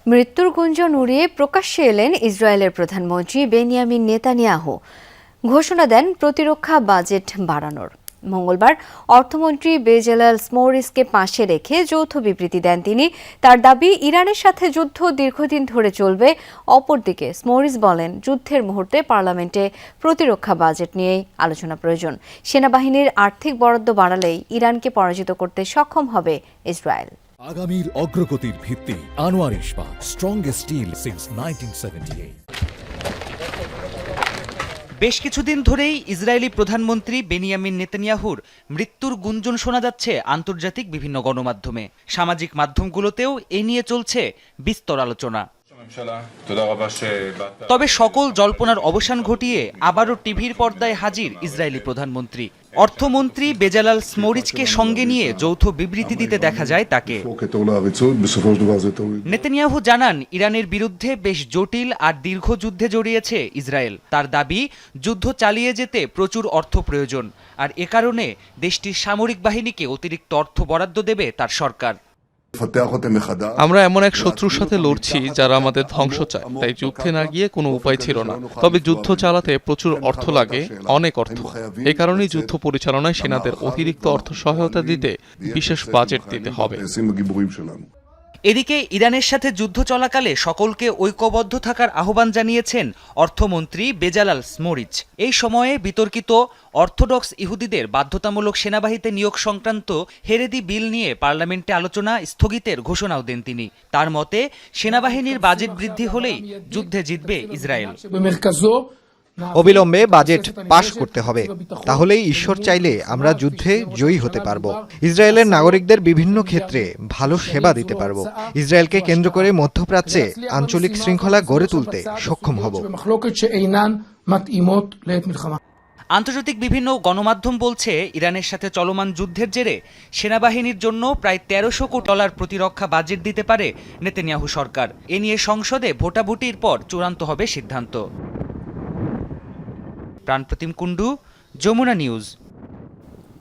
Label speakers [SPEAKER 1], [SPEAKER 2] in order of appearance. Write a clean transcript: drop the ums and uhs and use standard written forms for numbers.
[SPEAKER 1] মৃত্যুর গুঞ্জন উড়িয়ে প্রকাশ্যে এলেন ইসরায়েলের প্রধানমন্ত্রী বেনিয়ামিন নেতানিয়াহু। ঘোষণা দেন প্রতিরক্ষা বাজেট বাড়ানোর। মঙ্গলবার অর্থমন্ত্রী বেজালাল স্মোরিসকে পাশে রেখে যৌথ বিবৃতি দেন তিনি। তার দাবি, ইরানের সাথে যুদ্ধ দীর্ঘদিন ধরে চলবে। অপরদিকে স্মোরিস বলেন, যুদ্ধের মুহূর্তে পার্লামেন্টে প্রতিরক্ষা বাজেট নিয়েই আলোচনা প্রয়োজন। সেনাবাহিনীর আর্থিক বরাদ্দ বাড়ালেই ইরানকে পরাজিত করতে সক্ষম হবে ইসরায়েল।
[SPEAKER 2] আগামীর অগ্রগতির ভিত্তি আনোয়ার ইস্পাত, স্ট্রংগেস্ট স্টিল সিন্স 1978।
[SPEAKER 3] বেশ কিছুদিন ধরেই ইসরায়েলি প্রধানমন্ত্রী বেনিয়ামিন নেতানিয়াহুর মৃত্যুর গুঞ্জন শোনা যাচ্ছে আন্তর্জাতিক বিভিন্ন গণমাধ্যমে। সামাজিক মাধ্যমগুলোতেও এ নিয়ে চলছে বিস্তর আলোচনা। তবে সকল জল্পনার অবসান ঘটিয়ে আবারও টিভির পর্দায় হাজির ইসরায়েলি প্রধানমন্ত্রী। অর্থমন্ত্রী বেজালাল স্মোরিচকে সঙ্গে নিয়ে যৌথ বিবৃতি দিতে দেখা যায় তাকে। নেতানিয়াহু জানান, ইরানের বিরুদ্ধে বেশ জটিল আর দীর্ঘ যুদ্ধে জড়িয়েছে ইসরায়েল। তার দাবি, যুদ্ধ চালিয়ে যেতে প্রচুর অর্থ প্রয়োজন, আর এ কারণে দেশটির সামরিক বাহিনীকে অতিরিক্ত অর্থ বরাদ্দ দেবে তার সরকার।
[SPEAKER 4] আমরা এমন এক শত্রুর সাথে লড়ছি যারা আমাদের ধ্বংস চায়, তাই যুদ্ধে না গিয়ে কোনো উপায় ছিল না। তবে যুদ্ধ চালাতে প্রচুর অর্থ লাগে, অনেক অর্থ। এই কারণেই যুদ্ধ পরিচালনায় সেনাদের অতিরিক্ত অর্থ সহায়তা দিতে বিশেষ বাজেট দিতে হবে।
[SPEAKER 3] এদিকে ইরানের সাথে যুদ্ধ চলাকালে সকলকে ঐক্যবদ্ধ থাকার আহ্বান জানিয়েছেন অর্থমন্ত্রী বেজালাল স্মোরিচ। এই সময়ে বিতর্কিত অর্থোডক্স ইহুদিদের বাধ্যতামূলক সেনাবাহিনীতে নিয়োগ সংক্রান্ত হেরেদি বিল নিয়ে পার্লামেন্টে আলোচনা স্থগিতের ঘোষণাও দেন তিনি। তার মতে, সেনাবাহিনীর বাজেট বৃদ্ধি হলেই যুদ্ধে জিতবে ইসরায়েল।
[SPEAKER 5] অবিলম্বে বাজেট পাশ করতে হবে, তাহলেই ঈশ্বর চাইলে আমরা যুদ্ধে জয়ী হতে পারব। ইসরায়েলের নাগরিকদের বিভিন্ন ক্ষেত্রে ভালো সেবা দিতে পারব। ইসরায়েলকে কেন্দ্র করে মধ্যপ্রাচ্যে আঞ্চলিক শৃঙ্খলা গড়ে তুলতে সক্ষম হব।
[SPEAKER 3] আন্তর্জাতিক বিভিন্ন গণমাধ্যম বলছে, ইরানের সাথে চলমান যুদ্ধের জেরে সেনাবাহিনীর জন্য প্রায় 1300 কোটি ডলার প্রতিরক্ষা বাজেট দিতে পারে নেতানিয়াহু সরকার। এ নিয়ে সংসদে ভোটাভুটির পর চূড়ান্ত হবে সিদ্ধান্ত। প্রাণপ্রতিম কুণ্ডু, যমুনা নিউজ।